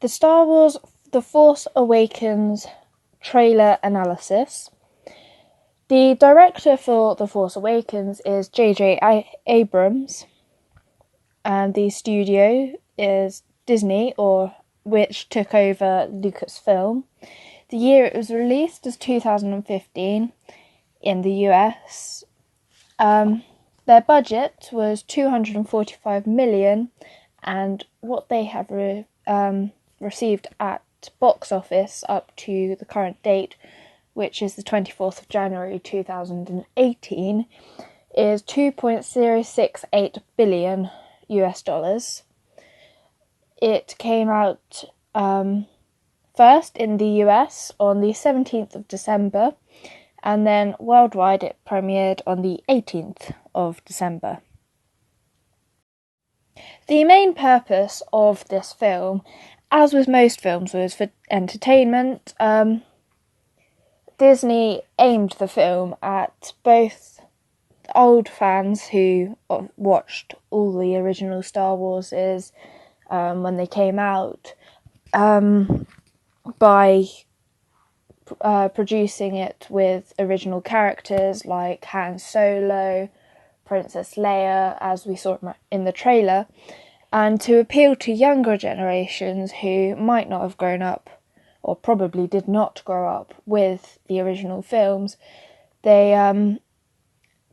The Star Wars The Force Awakens trailer analysis. The director for The Force Awakens is J.J. Abrams, and the studio is Disney, which took over Lucasfilm. The year it was released is 2015 in the US. Their budget was $245 million, and what they have received at box office up to the current date, which is the 24th of January 2018, is $2.068 billion US dollars. It came out first in the US on the 17th of December, and then worldwide it premiered on the 18th of December. The main purpose of this film, as with most films, was for entertainment. Disney aimed the film at both old fans who watched all the original Star Warses when they came out, by producing it with original characters like Han Solo, Princess Leia, as we saw in the trailer, and to appeal to younger generations who might not have grown up, or probably did not grow up, with the original films. They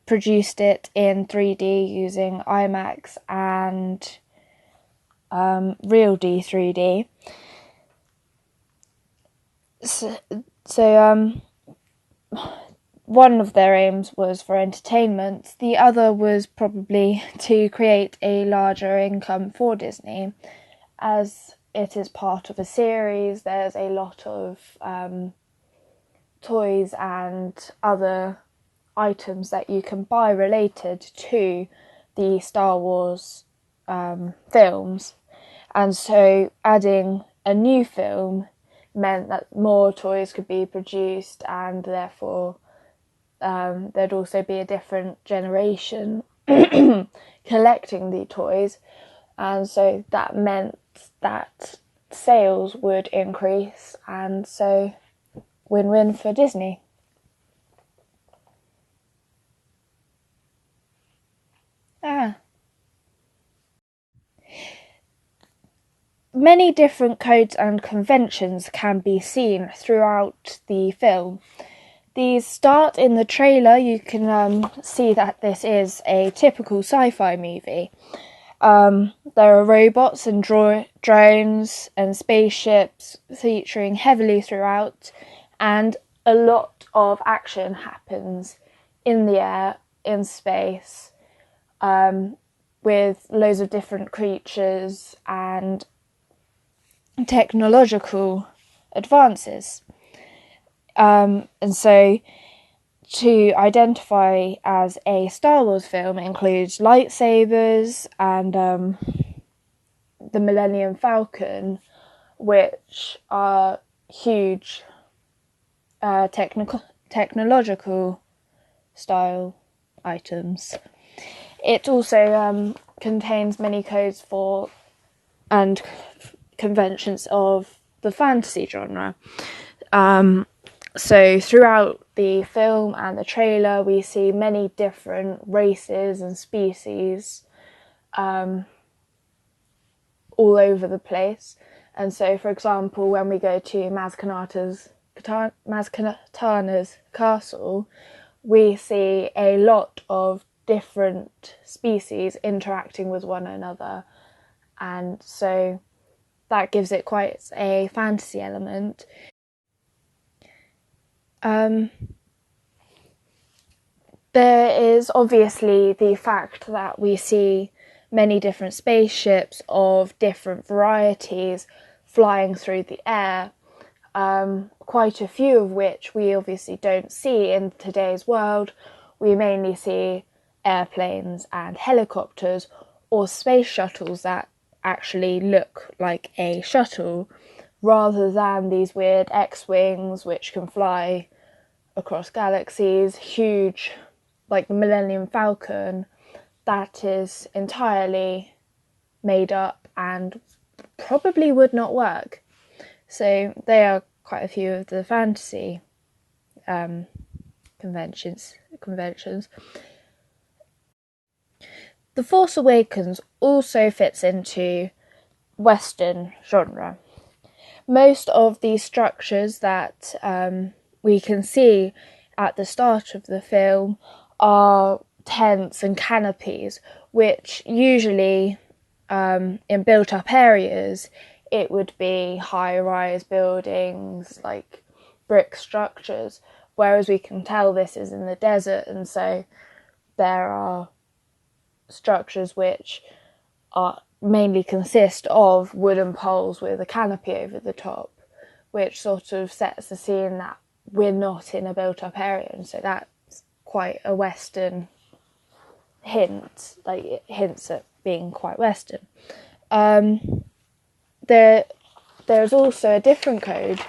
produced it in 3D using IMAX and Real D 3D. So one of their aims was for entertainment. The other was probably to create a larger income for Disney. As it is part of a series, there's a lot of toys and other items that you can buy related to the Star Wars films. And so adding a new film meant that more toys could be produced, and therefore there'd also be a different generation collecting the toys, and so that meant that sales would increase, and so win-win for Disney. Many different codes and conventions can be seen throughout the film. These start in the trailer. You can see that this is a typical sci-fi movie. There are robots and drones and spaceships featuring heavily throughout, and a lot of action happens in the air, in space, with loads of different creatures and technological advances. And so to identify as a Star Wars film includes lightsabers and the Millennium Falcon, which are huge technological style items. It also contains many codes for and conventions of the fantasy genre. So throughout the film and the trailer, we see many different races and species all over the place. And so, for example, when we go to Maz Kanata's castle, we see a lot of different species interacting with one another. And so that gives it quite a fantasy element. There is obviously the fact that we see many different spaceships of different varieties flying through the air, quite a few of which we obviously don't see in today's world. We mainly see airplanes and helicopters or space shuttles that actually look like a shuttle, rather than these weird X-wings which can fly across galaxies, huge, like the Millennium Falcon, that is entirely made up and probably would not work. So they are quite a few of the fantasy conventions. The Force Awakens also fits into Western genre. Most of the structures that we can see at the start of the film are tents and canopies, which usually in built-up areas it would be high-rise buildings, like brick structures, whereas we can tell this is in the desert, and so there are structures which are mainly consist of wooden poles with a canopy over the top, which sort of sets the scene that we're not in a built-up area, and so that's quite a Western hint, like it hints at being quite Western. There's also a different code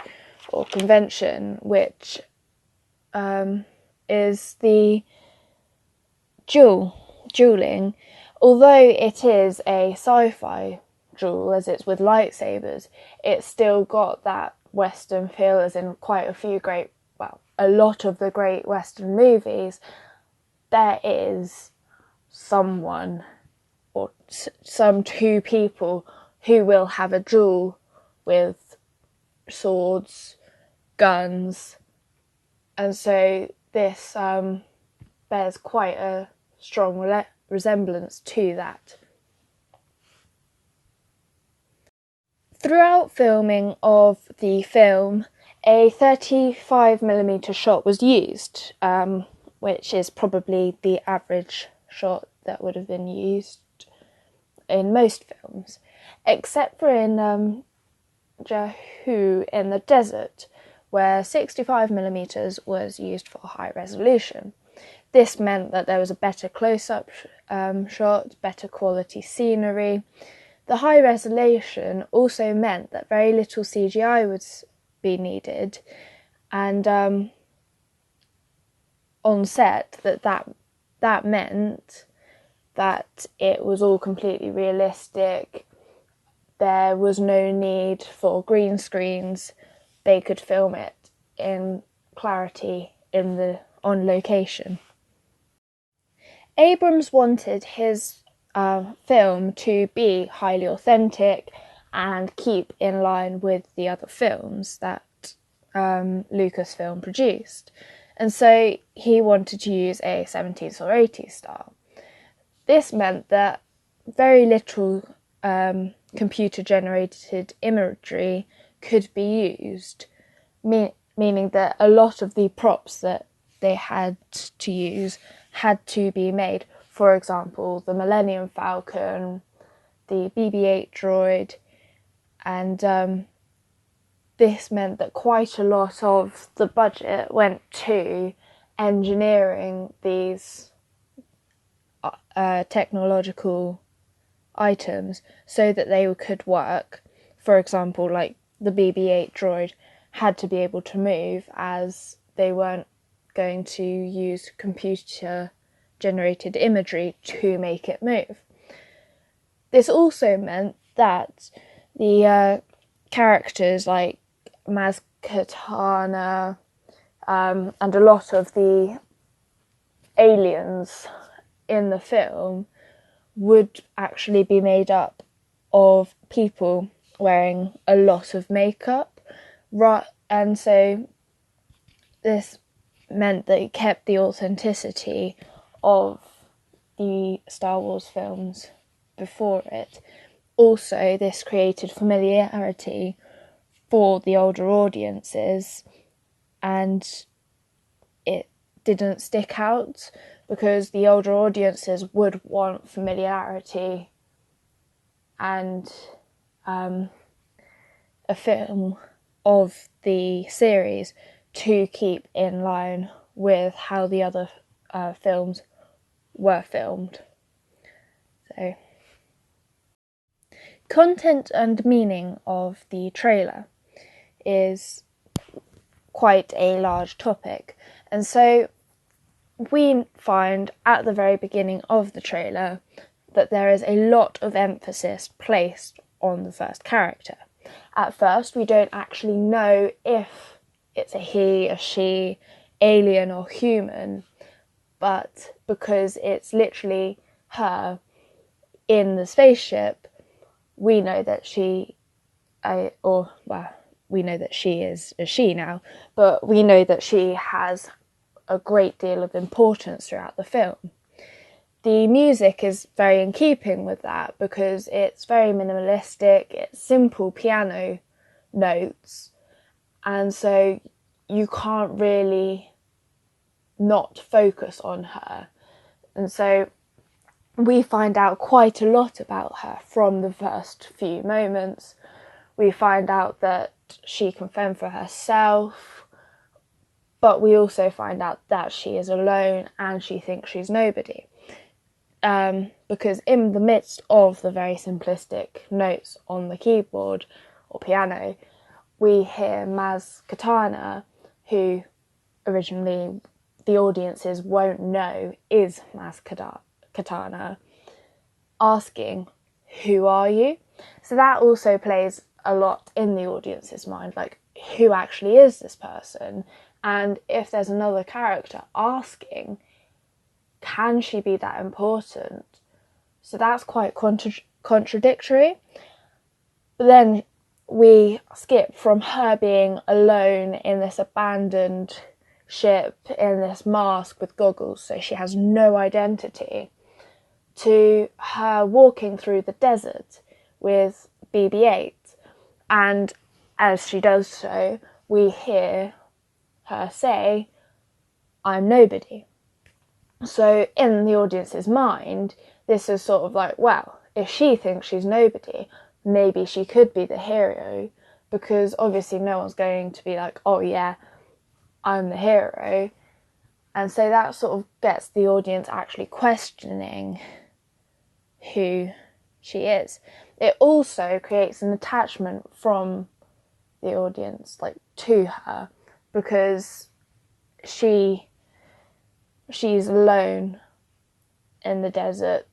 or convention, which is the dueling. Although it is a sci-fi duel, as it's with lightsabers, it's still got that Western feel, as in quite a lot of the great Western movies, there is someone or some two people who will have a duel with swords, guns, and so this bears quite a strong resemblance to that. Throughout filming of the film, a 35mm shot was used, which is probably the average shot that would have been used in most films, except for in Jakku in the desert, where 65mm was used for high resolution. This meant that there was a better close-up shot, better quality scenery. The high resolution also meant that very little CGI would be needed, and on set that meant that it was all completely realistic. There was no need for green screens. They could film it in clarity on location. Abrams wanted his film to be highly authentic and keep in line with the other films that Lucasfilm produced. And so he wanted to use a 70s or 80s style. This meant that very little computer-generated imagery could be used, meaning that a lot of the props that they had to use had to be made. For example, the Millennium Falcon, the BB-8 droid, and this meant that quite a lot of the budget went to engineering these technological items so that they could work. For example, like the BB-8 droid had to be able to move, as they weren't going to use computer-generated imagery to make it move. This also meant that the characters like Maz Kanata and a lot of the aliens in the film would actually be made up of people wearing a lot of makeup, and so this meant that it kept the authenticity of the Star Wars films before it. Also, this created familiarity for the older audiences, and it didn't stick out because the older audiences would want familiarity and a film of the series to keep in line with how the other films were filmed. So, content and meaning of the trailer is quite a large topic, and so we find at the very beginning of the trailer that there is a lot of emphasis placed on the first character. At first, we don't actually know if it's a he, a she, alien or human, but because it's literally her in the spaceship, we know that we know that she is a she now, but we know that she has a great deal of importance throughout the film. The music is very in keeping with that because it's very minimalistic, it's simple piano notes, and so you can't really not focus on her. And so we find out quite a lot about her from the first few moments. We find out that she can fend for herself, but we also find out that she is alone and she thinks she's nobody. Because in the midst of the very simplistic notes on the keyboard or piano, we hear Maz Katana, who originally the audiences won't know is Maz Katana, asking, "Who are you?" So that also plays a lot in the audience's mind, like, who actually is this person? And if there's another character asking, can she be that important? So that's quite contradictory. But then we skip from her being alone in this abandoned ship in this mask with goggles, so she has no identity, to her walking through the desert with BB-8. And as she does so, we hear her say, "I'm nobody." So in the audience's mind, this is sort of like, well, if she thinks she's nobody, maybe she could be the hero, because obviously no one's going to be like, "Oh yeah, I'm the hero." And so that sort of gets the audience actually questioning who she is. It also creates an attachment from the audience, like, to her, because she's alone in the desert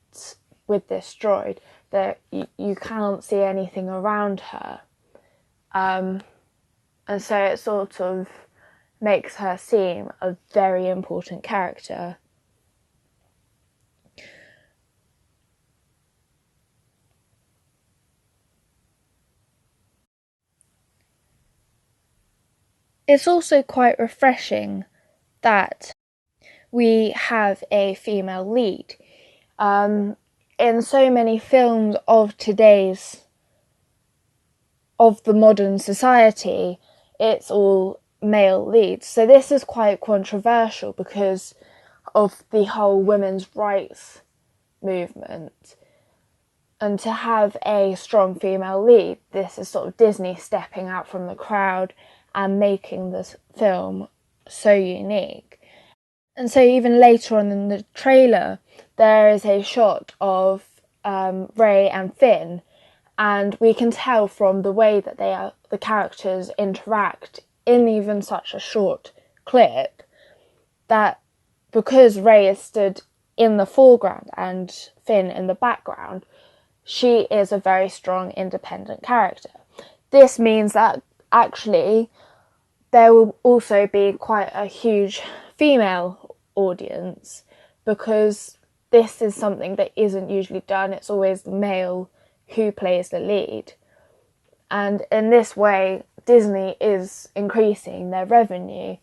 with this droid, that you can't see anything around her, and so it sort of makes her seem a very important character. It's also quite refreshing that we have a female lead. In so many films of the modern society, it's all male leads. So this is quite controversial because of the whole women's rights movement. And to have a strong female lead, this is sort of Disney stepping out from the crowd and making this film so unique. And so even later on in the trailer, there is a shot of Rey and Finn, and we can tell from the way that the characters interact in even such a short clip, that because Rey is stood in the foreground and Finn in the background, she is a very strong, independent character. This means that actually there will also be quite a huge female audience, because this is something that isn't usually done. It's always the male who plays the lead. And in this way, Disney is increasing their revenue,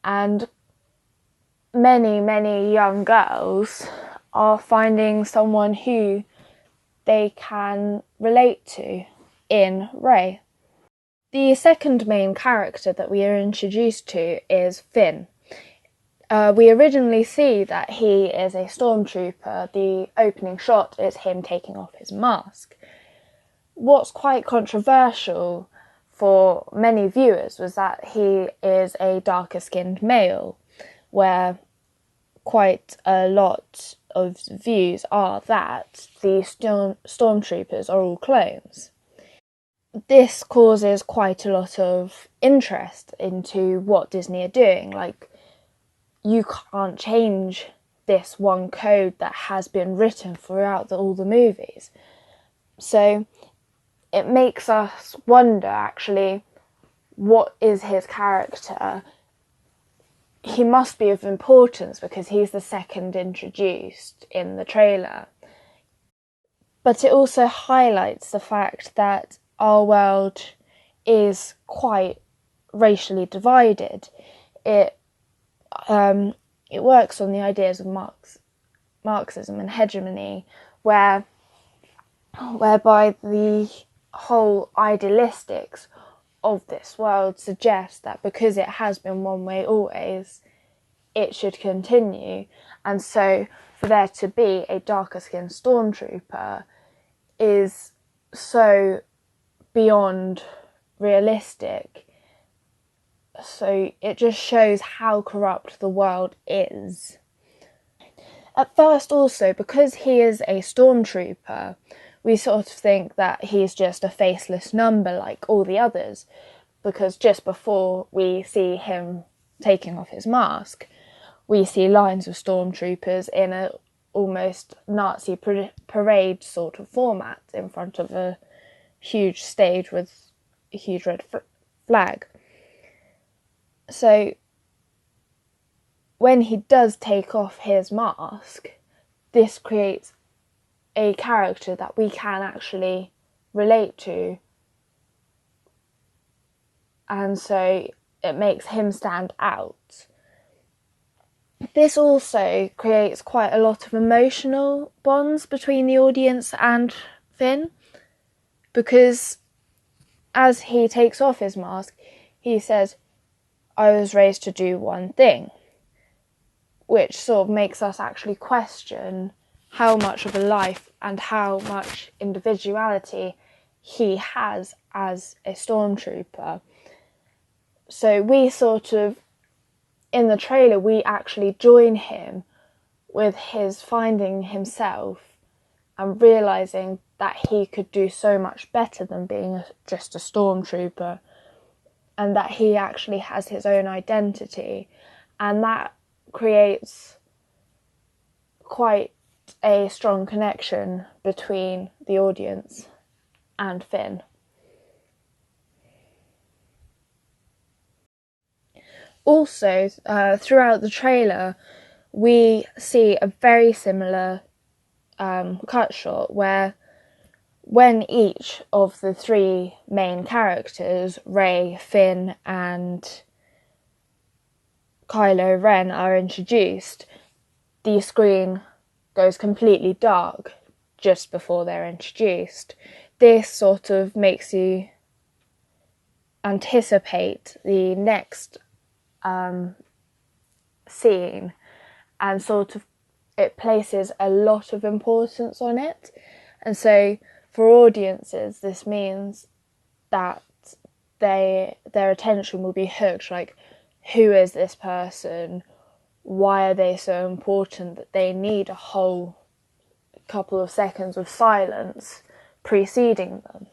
and many, many young girls are finding someone who they can relate to in Rey. The second main character that we are introduced to is Finn. We originally see that he is a stormtrooper. The opening shot is him taking off his mask. What's quite controversial for many viewers was that he is a darker-skinned male, where quite a lot of views are that the stormtroopers are all clones. This causes quite a lot of interest into what Disney are doing. Like, you can't change this one code that has been written throughout all the movies. So it makes us wonder, actually, what is his character? He must be of importance because he's the second introduced in the trailer. But it also highlights the fact that our world is quite racially divided. It works on the ideas of Marxism and hegemony, whereby the whole idealistics of this world suggest that because it has been one way always, it should continue. And so for there to be a darker skinned stormtrooper is so beyond realistic. So it just shows how corrupt the world is. At first also, because he is a stormtrooper, we sort of think that he's just a faceless number like all the others, because just before we see him taking off his mask, we see lines of stormtroopers in a almost Nazi parade sort of format in front of a huge stage with a huge red flag. So when he does take off his mask, this creates a character that we can actually relate to, and so it makes him stand out. This also creates quite a lot of emotional bonds between the audience and Finn, because as he takes off his mask, he says, "I was raised to do one thing," which sort of makes us actually question how much of a life and how much individuality he has as a stormtrooper. So we sort of, in the trailer, we actually join him with his finding himself and realising that he could do so much better than being just a stormtrooper, and that he actually has his own identity, and that creates quite a strong connection between the audience and Finn. Also, throughout the trailer, we see a very similar cut shot where when each of the three main characters, Rey, Finn and Kylo Ren, are introduced, the screen goes completely dark just before they're introduced. This sort of makes you anticipate the next scene, and sort of it places a lot of importance on it. And so for audiences, this means that their attention will be hooked, like, who is this person? Why are they so important that they need a whole couple of seconds of silence preceding them?